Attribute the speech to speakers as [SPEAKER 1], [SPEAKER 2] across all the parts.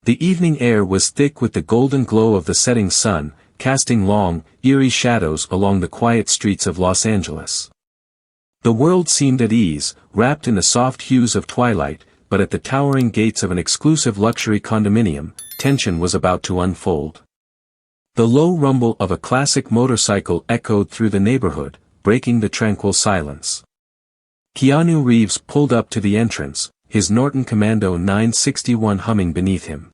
[SPEAKER 1] The evening air was thick with the golden glow of the setting sun, casting long, eerie shadows along the quiet streets of Los Angeles. The world seemed at ease, wrapped in the soft hues of twilight, but at the towering gates of an exclusive luxury condominium, tension was about to unfold. The low rumble of a classic motorcycle echoed through the neighborhood, breaking the tranquil silence. Keanu Reeves pulled up to the entrance, his Norton Commando 961 humming beneath him.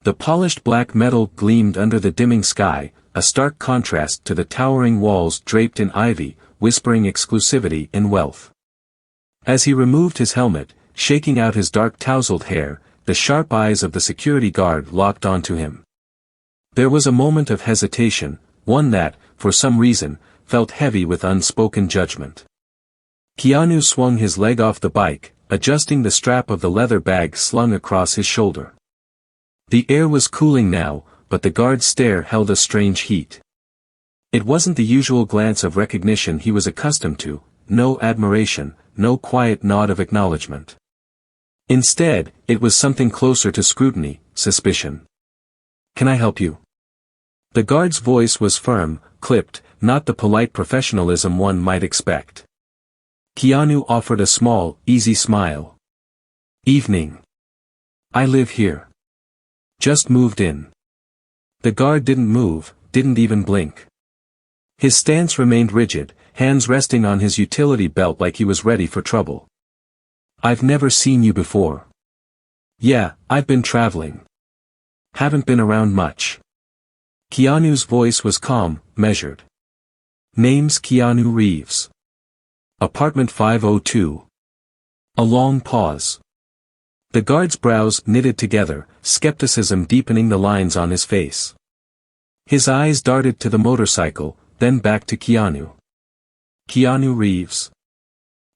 [SPEAKER 1] The polished black metal gleamed under the dimming sky, a stark contrast to the towering walls draped in ivy, whispering exclusivity and wealth. As he removed his helmet, shaking out his dark tousled hair, the sharp eyes of the security guard locked onto him. There was a moment of hesitation, one that, for some reason, felt heavy with unspoken judgment. Keanu swung his leg off the bike, adjusting the strap of the leather bag slung across his shoulder. The air was cooling now, but the guard's stare held a strange heat. It wasn't the usual glance of recognition he was accustomed to, no admiration, no quiet nod of acknowledgement. Instead, it was something closer to scrutiny, suspicion. "Can I help you?" The guard's voice was firm, clipped, not the polite professionalism one might expect. Keanu offered a small, easy smile. "Evening. I live here. Just moved in." The guard didn't move, didn't even blink. His stance remained rigid, hands resting on his utility belt like he was ready for trouble. "I've never seen you before." "Yeah, I've been traveling. Haven't been around much." Keanu's voice was calm, measured. "Name's Keanu Reeves. Apartment 502. A long pause. The guard's brows knitted together, skepticism deepening the lines on his face. His eyes darted to the motorcycle, then back to Keanu. "Keanu Reeves."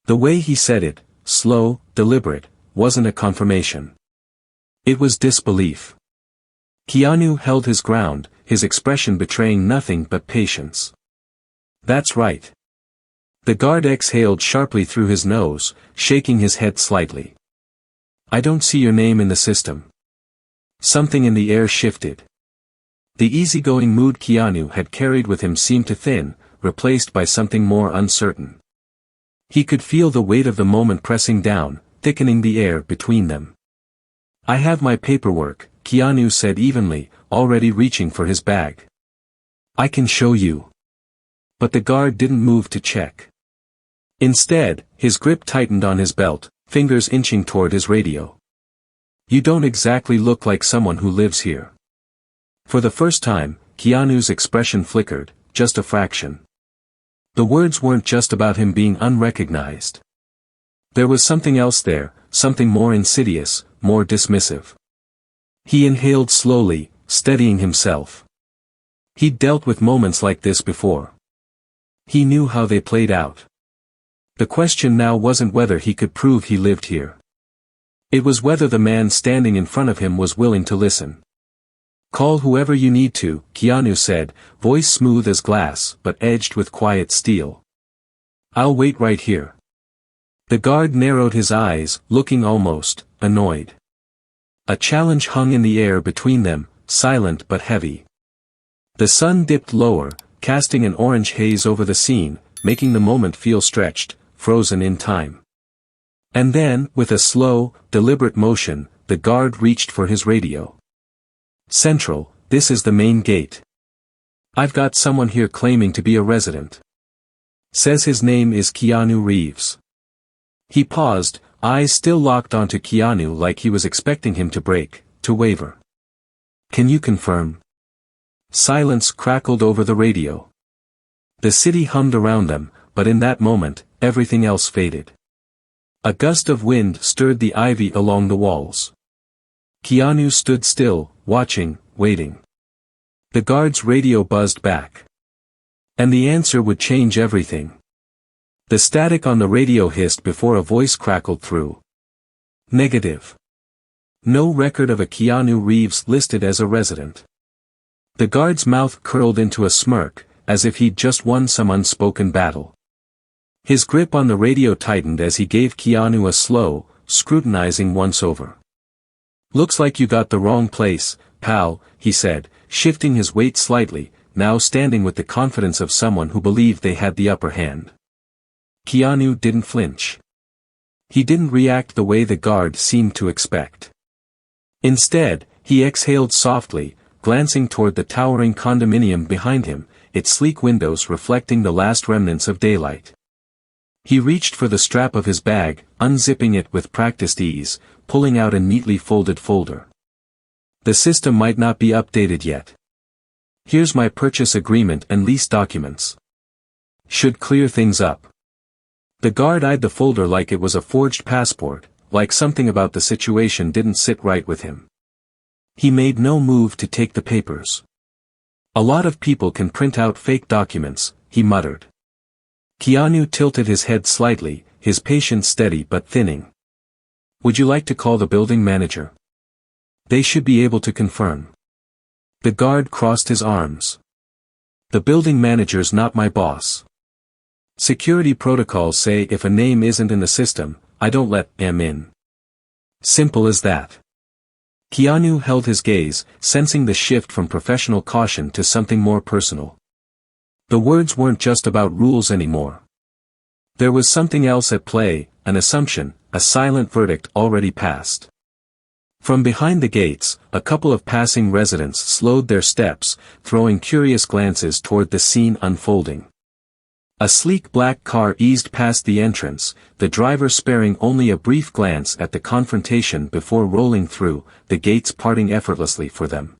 [SPEAKER 1] The way he said it, slow, deliberate, wasn't a confirmation. It was disbelief. Keanu held his ground, his expression betraying nothing but patience. "That's right." The guard exhaled sharply through his nose, shaking his head slightly. "I don't see your name in the system." Something in the air shifted. The easygoing mood Keanu had carried with him seemed to thin, replaced by something more uncertain. He could feel the weight of the moment pressing down, thickening the air between them. "I have my paperwork," Keanu said evenly, already reaching for his bag. "I can show you." But the guard didn't move to check. Instead, his grip tightened on his belt, fingers inching toward his radio. "You don't exactly look like someone who lives here." For the first time, Keanu's expression flickered, just a fraction. The words weren't just about him being unrecognized. There was something else there, something more insidious, more dismissive. He inhaled slowly, steadying himself. He'd dealt with moments like this before. He knew how they played out. The question now wasn't whether he could prove he lived here. It was whether the man standing in front of him was willing to listen. "Call whoever you need to," Keanu said, voice smooth as glass but edged with quiet steel. "I'll wait right here." The guard narrowed his eyes, looking almost annoyed. A challenge hung in the air between them, silent but heavy. The sun dipped lower, casting an orange haze over the scene, making the moment feel stretched, frozen in time. And then, with a slow, deliberate motion, the guard reached for his radio. "Central, this is the main gate. I've got someone here claiming to be a resident. Says his name is Keanu Reeves." He paused, eyes still locked onto Keanu like he was expecting him to break, to waver. "Can you confirm?" Silence crackled over the radio. The city hummed around them, but in that moment, everything else faded. A gust of wind stirred the ivy along the walls. Keanu stood still, watching, waiting. The guard's radio buzzed back. And the answer would change everything. The static on the radio hissed before a voice crackled through. "Negative. No record of a Keanu Reeves listed as a resident." The guard's mouth curled into a smirk, as if he'd just won some unspoken battle. His grip on the radio tightened as he gave Keanu a slow, scrutinizing once-over. "Looks like you got the wrong place, pal," he said, shifting his weight slightly, now standing with the confidence of someone who believed they had the upper hand. Keanu didn't flinch. He didn't react the way the guard seemed to expect. Instead, he exhaled softly, glancing toward the towering condominium behind him, its sleek windows reflecting the last remnants of daylight. He reached for the strap of his bag, unzipping it with practiced ease, pulling out a neatly folded folder. "The system might not be updated yet. Here's my purchase agreement and lease documents. Should clear things up." The guard eyed the folder like it was a forged passport, like something about the situation didn't sit right with him. He made no move to take the papers. "A lot of people can print out fake documents," he muttered. Keanu tilted his head slightly, his patience steady but thinning. "Would you like to call the building manager? They should be able to confirm." The guard crossed his arms. "The building manager's not my boss. Security protocols say if a name isn't in the system, I don't let them in. Simple as that." Keanu held his gaze, sensing the shift from professional caution to something more personal. The words weren't just about rules anymore. There was something else at play, an assumption, a silent verdict already passed. From behind the gates, a couple of passing residents slowed their steps, throwing curious glances toward the scene unfolding. A sleek black car eased past the entrance, the driver sparing only a brief glance at the confrontation before rolling through, the gates parting effortlessly for them.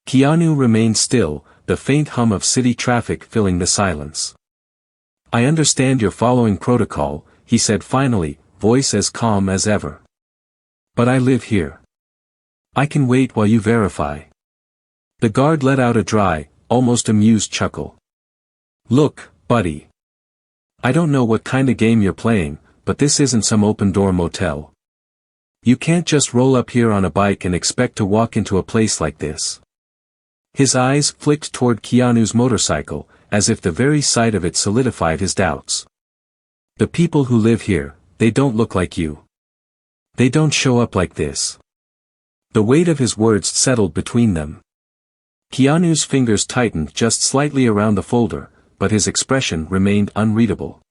[SPEAKER 1] Keanu remained still, the faint hum of city traffic filling the silence. "I understand you're following protocol," he said finally, voice as calm as ever. "But I live here. I can wait while you verify." The guard let out a dry, almost amused chuckle. "Look, buddy. I don't know what kind of game you're playing, but this isn't some open-door motel. You can't just roll up here on a bike and expect to walk into a place like this." His eyes flicked toward Keanu's motorcycle, as if the very sight of it solidified his doubts. "The people who live here, they don't look like you. They don't show up like this." The weight of his words settled between them. Keanu's fingers tightened just slightly around the folder, but his expression remained unreadable.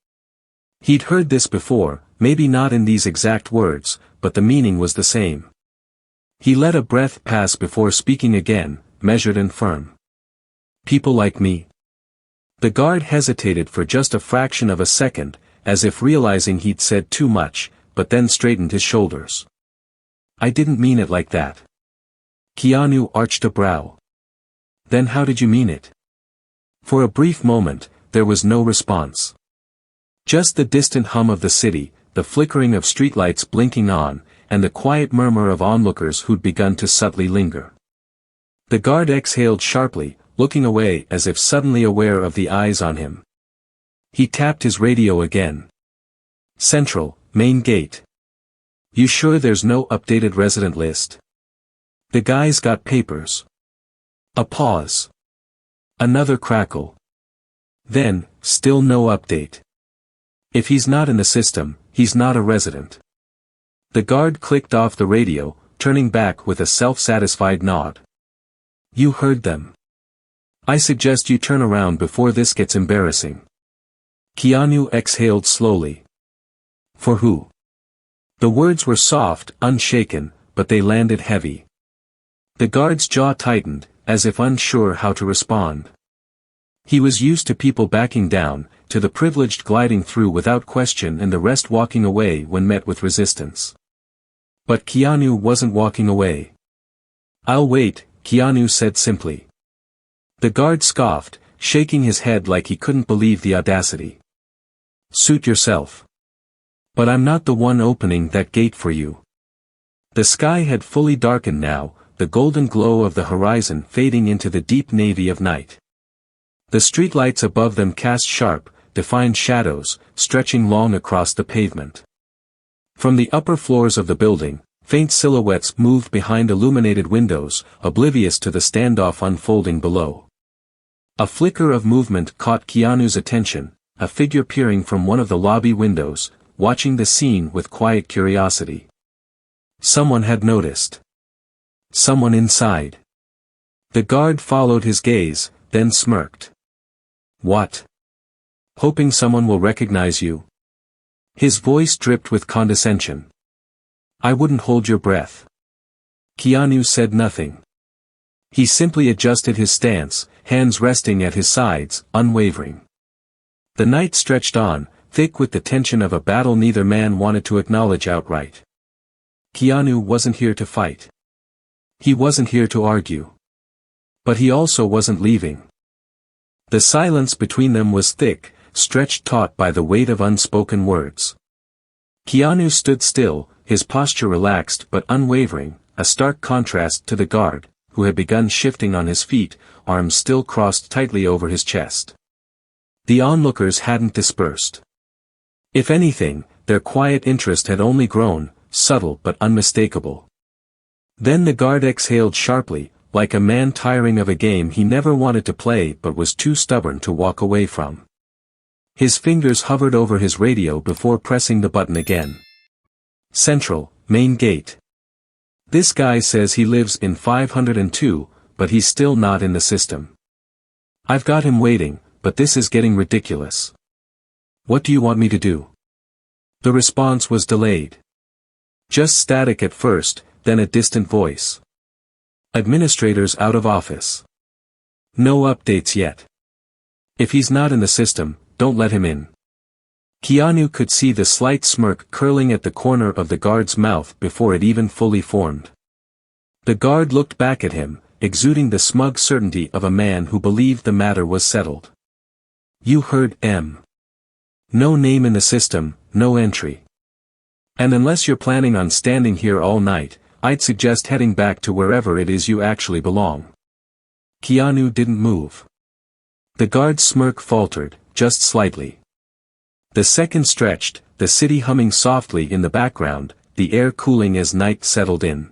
[SPEAKER 1] He'd heard this before, maybe not in these exact words, but the meaning was the same. He let a breath pass before speaking again, measured and firm. "People like me?" The guard hesitated for just a fraction of a second, as if realizing he'd said too much, but then straightened his shoulders. "I didn't mean it like that." Keanu arched a brow. "Then how did you mean it?" For a brief moment, there was no response. Just the distant hum of the city, the flickering of streetlights blinking on, and the quiet murmur of onlookers who'd begun to subtly linger. The guard exhaled sharply, looking away as if suddenly aware of the eyes on him. He tapped his radio again. "Central, main gate. You sure there's no updated resident list? The guy's got papers." A pause. Another crackle. Then, still no update. "If he's not in the system, he's not a resident." The guard clicked off the radio, turning back with a self-satisfied nod. "You heard them. I suggest you turn around before this gets embarrassing." Keanu exhaled slowly. "For who?" The words were soft, unshaken, but they landed heavy. The guard's jaw tightened, as if unsure how to respond. He was used to people backing down, to the privileged gliding through without question and the rest walking away when met with resistance. But Keanu wasn't walking away. "I'll wait," Keanu said simply. The guard scoffed, shaking his head like he couldn't believe the audacity. "Suit yourself. But I'm not the one opening that gate for you." The sky had fully darkened now, the golden glow of the horizon fading into the deep navy of night. The streetlights above them cast sharp, defined shadows, stretching long across the pavement. From the upper floors of the building, faint silhouettes moved behind illuminated windows, oblivious to the standoff unfolding below. A flicker of movement caught Keanu's attention, a figure peering from one of the lobby windows, watching the scene with quiet curiosity. Someone had noticed. Someone inside. The guard followed his gaze, then smirked. What? Hoping someone will recognize you? His voice dripped with condescension. I wouldn't hold your breath. Keanu said nothing. He simply adjusted his stance, hands resting at his sides, unwavering. The night stretched on, thick with the tension of a battle neither man wanted to acknowledge outright. Keanu wasn't here to fight. He wasn't here to argue. But he also wasn't leaving. The silence between them was thick, stretched taut by the weight of unspoken words. Keanu stood still, his posture relaxed but unwavering, a stark contrast to the guard, who had begun shifting on his feet, arms still crossed tightly over his chest. The onlookers hadn't dispersed. If anything, their quiet interest had only grown, subtle but unmistakable. Then the guard exhaled sharply, like a man tiring of a game he never wanted to play but was too stubborn to walk away from. His fingers hovered over his radio before pressing the button again. Central, main gate. This guy says he lives in 502, but he's still not in the system. I've got him waiting, but this is getting ridiculous. What do you want me to do? The response was delayed. Just static at first, then a distant voice. Administrators out of office. No updates yet. If he's not in the system, don't let him in. Keanu could see the slight smirk curling at the corner of the guard's mouth before it even fully formed. The guard looked back at him, exuding the smug certainty of a man who believed the matter was settled. You heard M. No name in the system, no entry. And unless you're planning on standing here all night, I'd suggest heading back to wherever it is you actually belong. Keanu didn't move. The guard's smirk faltered, just slightly. The second stretched, the city humming softly in the background, the air cooling as night settled in.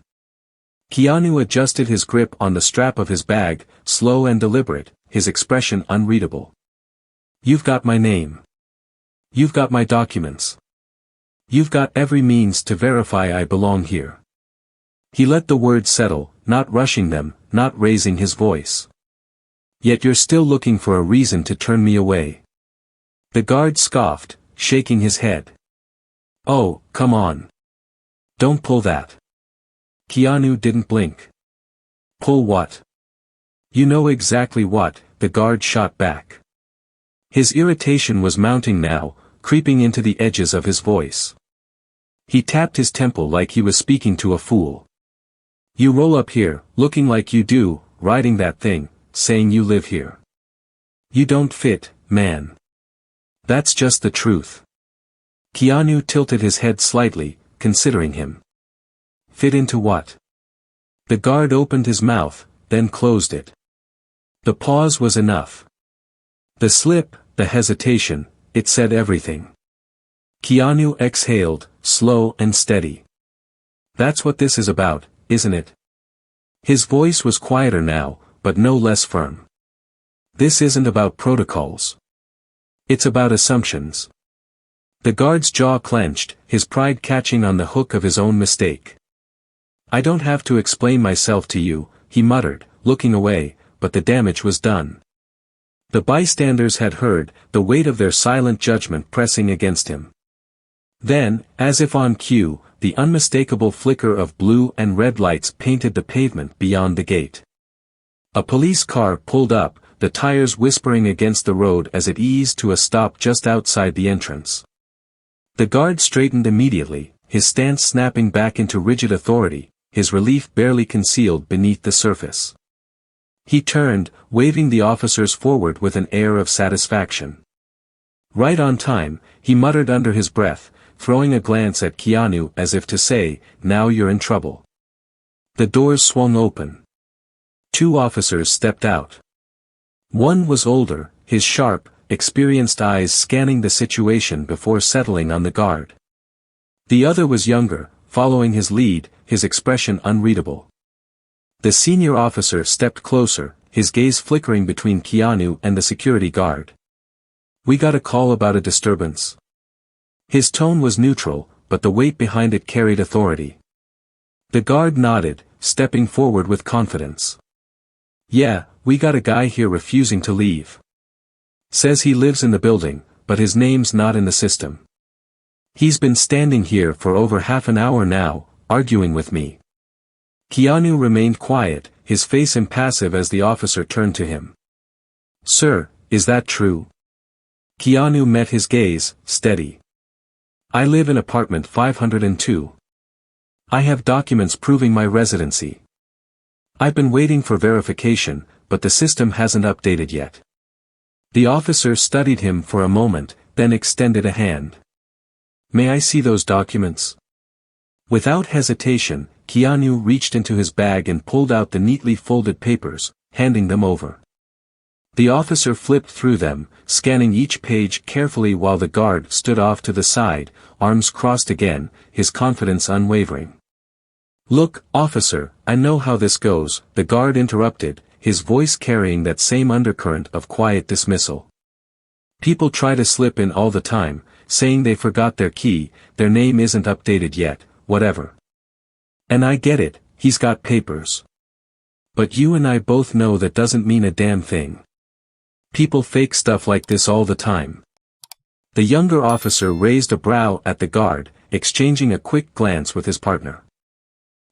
[SPEAKER 1] Keanu adjusted his grip on the strap of his bag, slow and deliberate, his expression unreadable. You've got my name. You've got my documents. You've got every means to verify I belong here. He let the words settle, not rushing them, not raising his voice. Yet you're still looking for a reason to turn me away. The guard scoffed, shaking his head. Oh, come on. Don't pull that. Keanu didn't blink. Pull what? You know exactly what, the guard shot back. His irritation was mounting now, creeping into the edges of his voice. He tapped his temple like he was speaking to a fool. You roll up here, looking like you do, riding that thing, saying you live here. You don't fit, man. That's just the truth. Keanu tilted his head slightly, considering him. Fit into what? The guard opened his mouth, then closed it. The pause was enough. The slip, the hesitation, it said everything. Keanu exhaled, slow and steady. That's what this is about, isn't it? His voice was quieter now, but no less firm. This isn't about protocols. It's about assumptions. The guard's jaw clenched, his pride catching on the hook of his own mistake. I don't have to explain myself to you, he muttered, looking away, but the damage was done. The bystanders had heard, the weight of their silent judgment pressing against him. Then, as if on cue, the unmistakable flicker of blue and red lights painted the pavement beyond the gate. A police car pulled up, the tires whispering against the road as it eased to a stop just outside the entrance. The guard straightened immediately, his stance snapping back into rigid authority, his relief barely concealed beneath the surface. He turned, waving the officers forward with an air of satisfaction. Right on time, he muttered under his breath, throwing a glance at Keanu as if to say, now you're in trouble. The doors swung open. 2 officers stepped out. One was older, his sharp, experienced eyes scanning the situation before settling on the guard. The other was younger, following his lead, his expression unreadable. The senior officer stepped closer, his gaze flickering between Keanu and the security guard. We got a call about a disturbance. His tone was neutral, but the weight behind it carried authority. The guard nodded, stepping forward with confidence. Yeah, we got a guy here refusing to leave. Says he lives in the building, but his name's not in the system. He's been standing here for over half an hour now, arguing with me. Keanu remained quiet, his face impassive as the officer turned to him. Sir, is that true? Keanu met his gaze, steady. I live in apartment 502. I have documents proving my residency. I've been waiting for verification, but the system hasn't updated yet. The officer studied him for a moment, then extended a hand. May I see those documents? Without hesitation, Keanu reached into his bag and pulled out the neatly folded papers, handing them over. The officer flipped through them, scanning each page carefully while the guard stood off to the side, arms crossed again, his confidence unwavering. Look, officer, I know how this goes, the guard interrupted, his voice carrying that same undercurrent of quiet dismissal. People try to slip in all the time, saying they forgot their key, their name isn't updated yet, whatever. And I get it, he's got papers. But you and I both know that doesn't mean a damn thing. People fake stuff like this all the time. The younger officer raised a brow at the guard, exchanging a quick glance with his partner.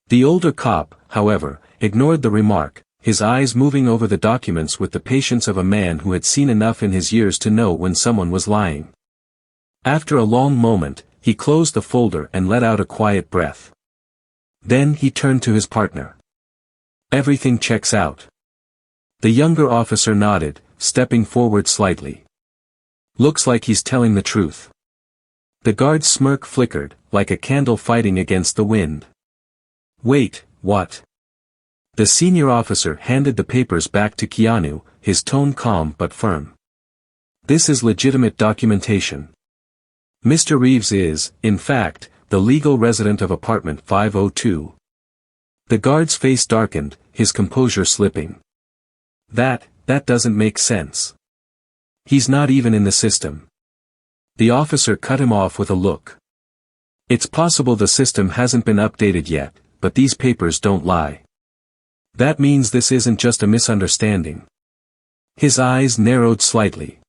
[SPEAKER 1] The older cop, however, ignored the remark, his eyes moving over the documents with the patience of a man who had seen enough in his years to know when someone was lying. After a long moment, he closed the folder and let out a quiet breath. Then he turned to his partner. Everything checks out. The younger officer nodded, stepping forward slightly. Looks like he's telling the truth. The guard's smirk flickered, like a candle fighting against the wind. Wait, what? The senior officer handed the papers back to Keanu, his tone calm but firm. This is legitimate documentation. Mr. Reeves is, in fact, the legal resident of apartment 502. The guard's face darkened, his composure slipping. That doesn't make sense. He's not even in the system. The officer cut him off with a look. It's possible the system hasn't been updated yet, but these papers don't lie. That means this isn't just a misunderstanding. His eyes narrowed slightly.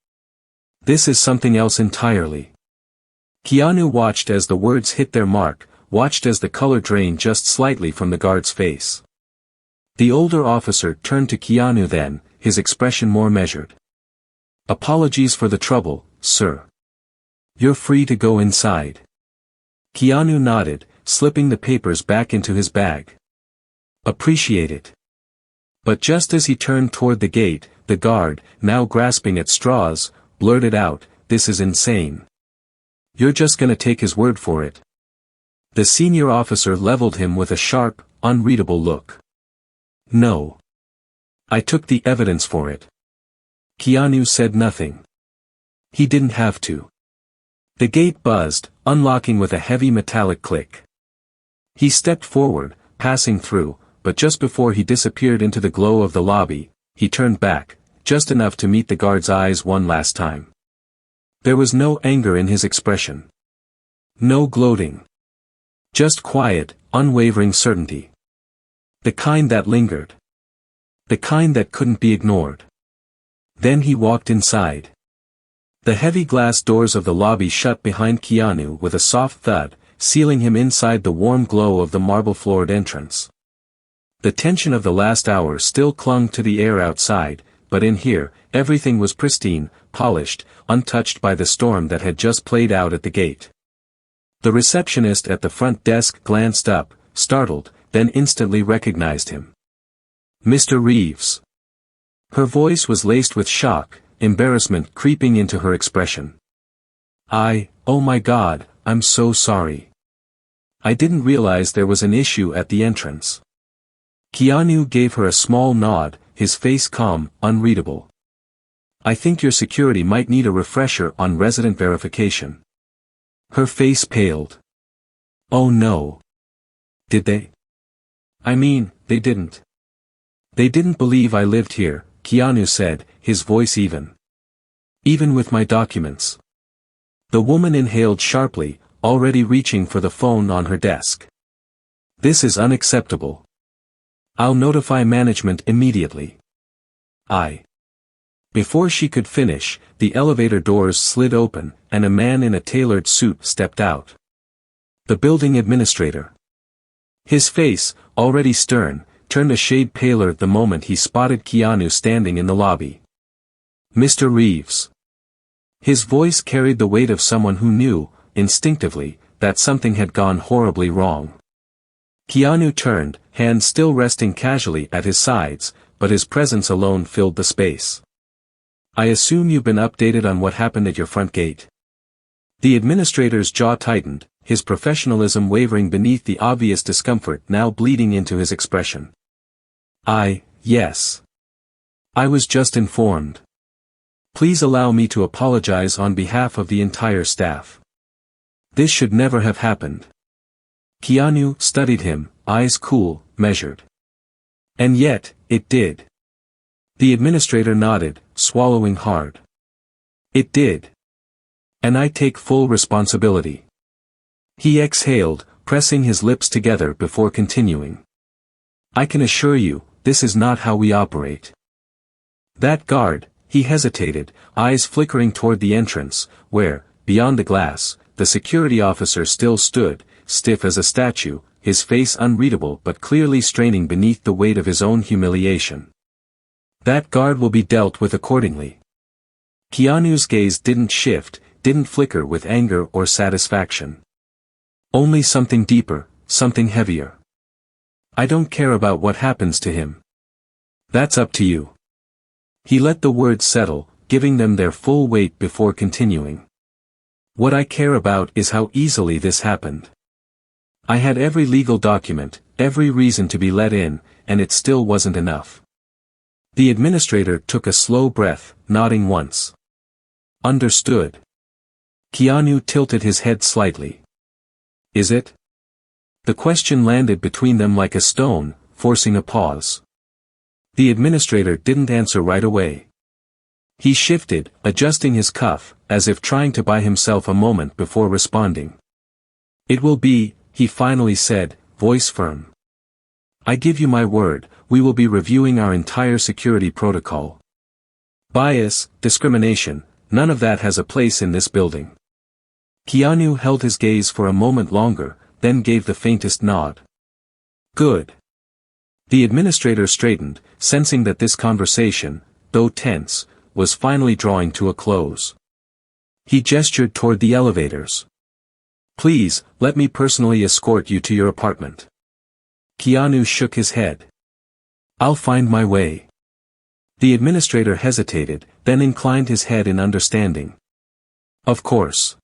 [SPEAKER 1] This is something else entirely. Keanu watched as the words hit their mark, watched as the color drained just slightly from the guard's face. The older officer turned to Keanu then, his expression more measured. Apologies for the trouble, sir. You're free to go inside. Keanu nodded, slipping the papers back into his bag. Appreciate it. But just as he turned toward the gate, the guard, now grasping at straws, blurted out, "This is insane. You're just gonna take his word for it." The senior officer leveled him with a sharp, unreadable look. No. I took the evidence for it. Keanu said nothing. He didn't have to. The gate buzzed, unlocking with a heavy metallic click. He stepped forward, passing through, but just before he disappeared into the glow of the lobby, he turned back, just enough to meet the guard's eyes one last time. There was no anger in his expression. No gloating. Just quiet, unwavering certainty. The kind that lingered. The kind that couldn't be ignored. Then he walked inside. The heavy glass doors of the lobby shut behind Keanu with a soft thud, sealing him inside the warm glow of the marble-floored entrance. The tension of the last hour still clung to the air outside, but in here, everything was pristine, polished, untouched by the storm that had just played out at the gate. The receptionist at the front desk glanced up, startled, then instantly recognized him. Mr. Reeves. Her voice was laced with shock, embarrassment creeping into her expression. Oh my God, I'm so sorry. I didn't realize there was an issue at the entrance. Keanu gave her a small nod, his face calm, unreadable. I think your security might need a refresher on resident verification. Her face paled. Oh no. Did they? I mean, they didn't. They didn't believe I lived here, Keanu said, his voice even. Even with my documents. The woman inhaled sharply, already reaching for the phone on her desk. This is unacceptable. I'll notify management immediately. Before she could finish, the elevator doors slid open, and a man in a tailored suit stepped out. The building administrator. His face, already stern, turned a shade paler the moment he spotted Keanu standing in the lobby. Mr. Reeves. His voice carried the weight of someone who knew, instinctively, that something had gone horribly wrong. Keanu turned, hands still resting casually at his sides, but his presence alone filled the space. I assume you've been updated on what happened at your front gate. The administrator's jaw tightened, his professionalism wavering beneath the obvious discomfort now bleeding into his expression. Yes. I was just informed. Please allow me to apologize on behalf of the entire staff. This should never have happened. Keanu studied him, eyes cool, measured. And yet, it did. The administrator nodded, swallowing hard. It did. And I take full responsibility. He exhaled, pressing his lips together before continuing. I can assure you, this is not how we operate. That guard, he hesitated, eyes flickering toward the entrance, where, beyond the glass, the security officer still stood, stiff as a statue, his face unreadable but clearly straining beneath the weight of his own humiliation. That guard will be dealt with accordingly. Keanu's gaze didn't shift, didn't flicker with anger or satisfaction. Only something deeper, something heavier. I don't care about what happens to him. That's up to you. He let the words settle, giving them their full weight before continuing. What I care about is how easily this happened. I had every legal document, every reason to be let in, and it still wasn't enough. The administrator took a slow breath, nodding once. Understood. Keanu tilted his head slightly. Is it? The question landed between them like a stone, forcing a pause. The administrator didn't answer right away. He shifted, adjusting his cuff, as if trying to buy himself a moment before responding. It will be, he finally said, voice firm. I give you my word, we will be reviewing our entire security protocol. Bias, discrimination, none of that has a place in this building. Keanu held his gaze for a moment longer, then gave the faintest nod. Good. The administrator straightened, sensing that this conversation, though tense, was finally drawing to a close. He gestured toward the elevators. Please, let me personally escort you to your apartment. Keanu shook his head. I'll find my way. The administrator hesitated, then inclined his head in understanding. Of course.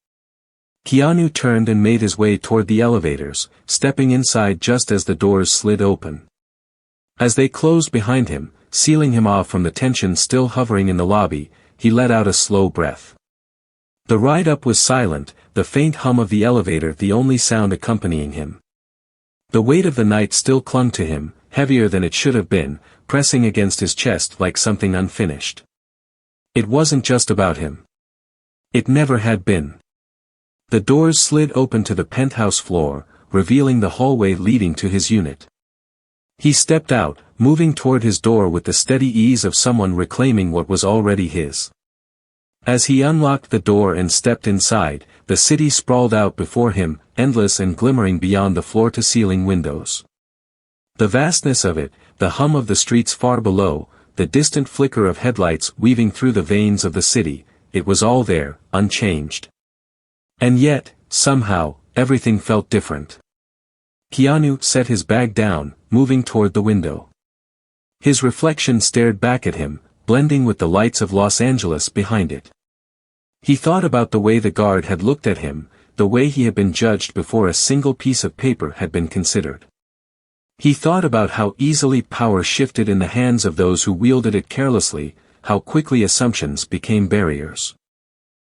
[SPEAKER 1] Keanu turned and made his way toward the elevators, stepping inside just as the doors slid open. As they closed behind him, sealing him off from the tension still hovering in the lobby, he let out a slow breath. The ride up was silent, the faint hum of the elevator the only sound accompanying him. The weight of the night still clung to him, heavier than it should have been, pressing against his chest like something unfinished. It wasn't just about him. It never had been. The doors slid open to the penthouse floor, revealing the hallway leading to his unit. He stepped out, moving toward his door with the steady ease of someone reclaiming what was already his. As he unlocked the door and stepped inside, the city sprawled out before him, endless and glimmering beyond the floor-to-ceiling windows. The vastness of it, the hum of the streets far below, the distant flicker of headlights weaving through the veins of the city, it was all there, unchanged. And yet, somehow, everything felt different. Keanu set his bag down, moving toward the window. His reflection stared back at him, blending with the lights of Los Angeles behind it. He thought about the way the guard had looked at him, the way he had been judged before a single piece of paper had been considered. He thought about how easily power shifted in the hands of those who wielded it carelessly, how quickly assumptions became barriers.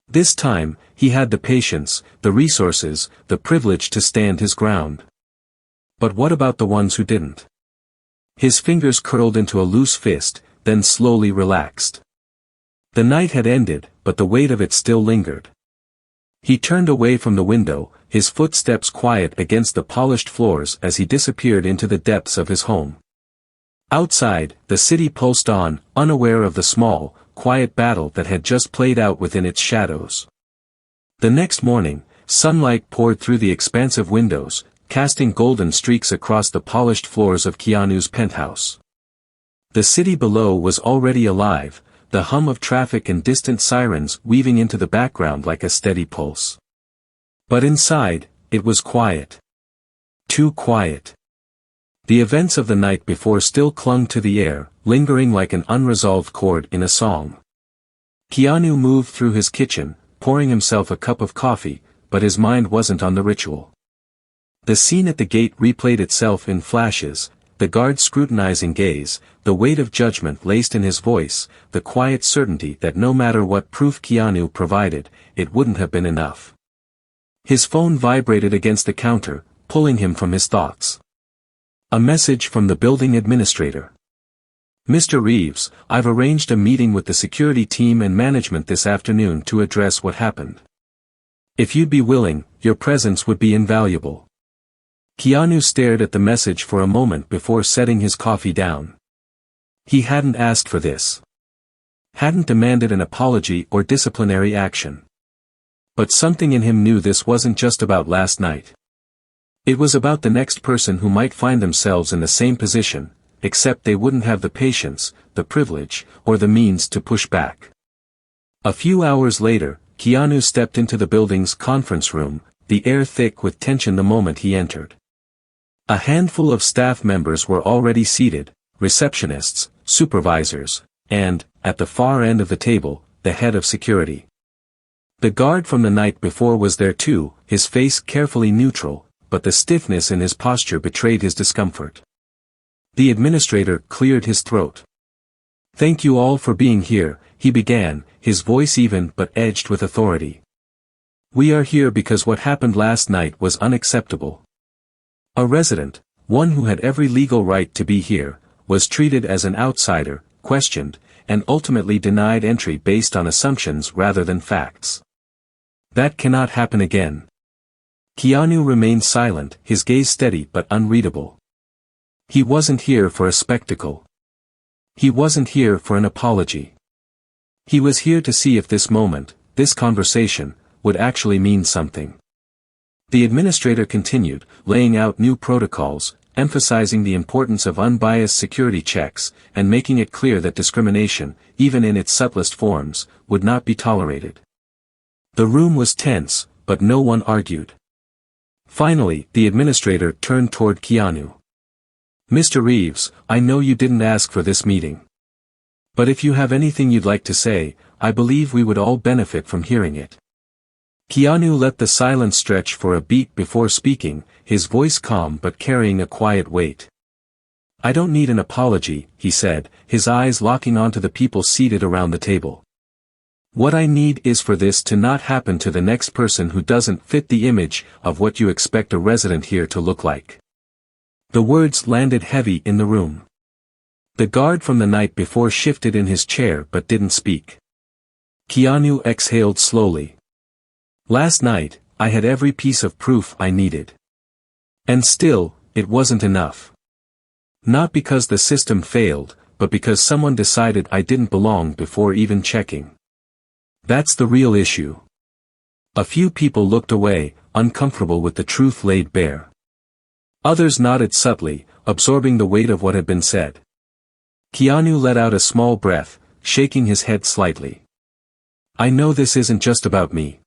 [SPEAKER 1] This time, he had the patience, the resources, the privilege to stand his ground. But what about the ones who didn't? His fingers curled into a loose fist, then slowly relaxed. The night had ended, but the weight of it still lingered. He turned away from the window, his footsteps quiet against the polished floors as he disappeared into the depths of his home. Outside, the city pulsed on, unaware of the small, quiet battle that had just played out within its shadows. The next morning, sunlight poured through the expansive windows, casting golden streaks across the polished floors of Keanu's penthouse. The city below was already alive, the hum of traffic and distant sirens weaving into the background like a steady pulse. But inside, it was quiet. Too quiet. The events of the night before still clung to the air, lingering like an unresolved chord in a song. Keanu moved through his kitchen, pouring himself a cup of coffee, but his mind wasn't on the ritual. The scene at the gate replayed itself in flashes, the guard's scrutinizing gaze, the weight of judgment laced in his voice, the quiet certainty that no matter what proof Keanu provided, it wouldn't have been enough. His phone vibrated against the counter, pulling him from his thoughts. A message from the building administrator. Mr. Reeves, I've arranged a meeting with the security team and management this afternoon to address what happened. If you'd be willing, your presence would be invaluable. Keanu stared at the message for a moment before setting his coffee down. He hadn't asked for this. Hadn't demanded an apology or disciplinary action. But something in him knew this wasn't just about last night. It was about the next person who might find themselves in the same position, except they wouldn't have the patience, the privilege, or the means to push back. A few hours later, Keanu stepped into the building's conference room, the air thick with tension the moment he entered. A handful of staff members were already seated, receptionists, supervisors, and, at the far end of the table, the head of security. The guard from the night before was there too, his face carefully neutral, but the stiffness in his posture betrayed his discomfort. The administrator cleared his throat. "Thank you all for being here," he began, his voice even but edged with authority. "We are here because what happened last night was unacceptable. A resident, one who had every legal right to be here, was treated as an outsider, questioned, and ultimately denied entry based on assumptions rather than facts. That cannot happen again." Keanu remained silent, his gaze steady but unreadable. He wasn't here for a spectacle. He wasn't here for an apology. He was here to see if this moment, this conversation, would actually mean something. The administrator continued, laying out new protocols, emphasizing the importance of unbiased security checks, and making it clear that discrimination, even in its subtlest forms, would not be tolerated. The room was tense, but no one argued. Finally, the administrator turned toward Keanu. "Mr. Reeves, I know you didn't ask for this meeting. But if you have anything you'd like to say, I believe we would all benefit from hearing it." Keanu let the silence stretch for a beat before speaking, his voice calm but carrying a quiet weight. "I don't need an apology," he said, his eyes locking onto the people seated around the table. "What I need is for this to not happen to the next person who doesn't fit the image of what you expect a resident here to look like." The words landed heavy in the room. The guard from the night before shifted in his chair but didn't speak. Keanu exhaled slowly. "Last night, I had every piece of proof I needed. And still, it wasn't enough. Not because the system failed, but because someone decided I didn't belong before even checking. That's the real issue." A few people looked away, uncomfortable with the truth laid bare. Others nodded subtly, absorbing the weight of what had been said. Keanu let out a small breath, shaking his head slightly. "I know this isn't just about me.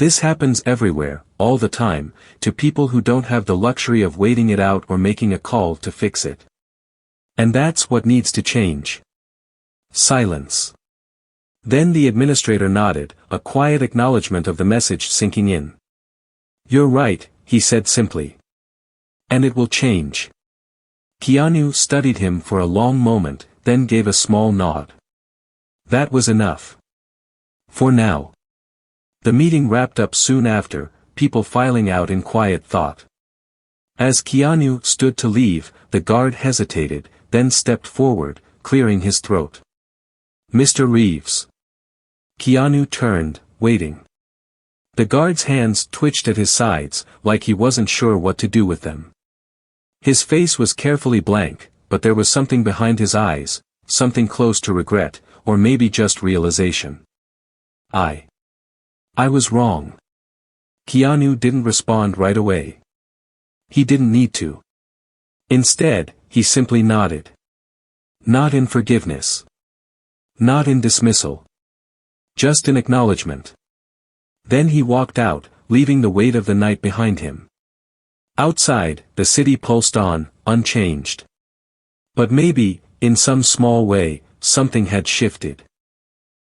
[SPEAKER 1] This happens everywhere, all the time, to people who don't have the luxury of waiting it out or making a call to fix it. And that's what needs to change." Silence. Then the administrator nodded, a quiet acknowledgement of the message sinking in. "You're right," he said simply. "And it will change." Keanu studied him for a long moment, then gave a small nod. That was enough. For now. The meeting wrapped up soon after, people filing out in quiet thought. As Keanu stood to leave, the guard hesitated, then stepped forward, clearing his throat. "Mr. Reeves." Keanu turned, waiting. The guard's hands twitched at his sides, like he wasn't sure what to do with them. His face was carefully blank, but there was something behind his eyes, something close to regret, or maybe just realization. I was wrong. Keanu didn't respond right away. He didn't need to. Instead, he simply nodded. Not in forgiveness. Not in dismissal. Just in acknowledgement. Then he walked out, leaving the weight of the night behind him. Outside, the city pulsed on, unchanged. But maybe, in some small way, something had shifted.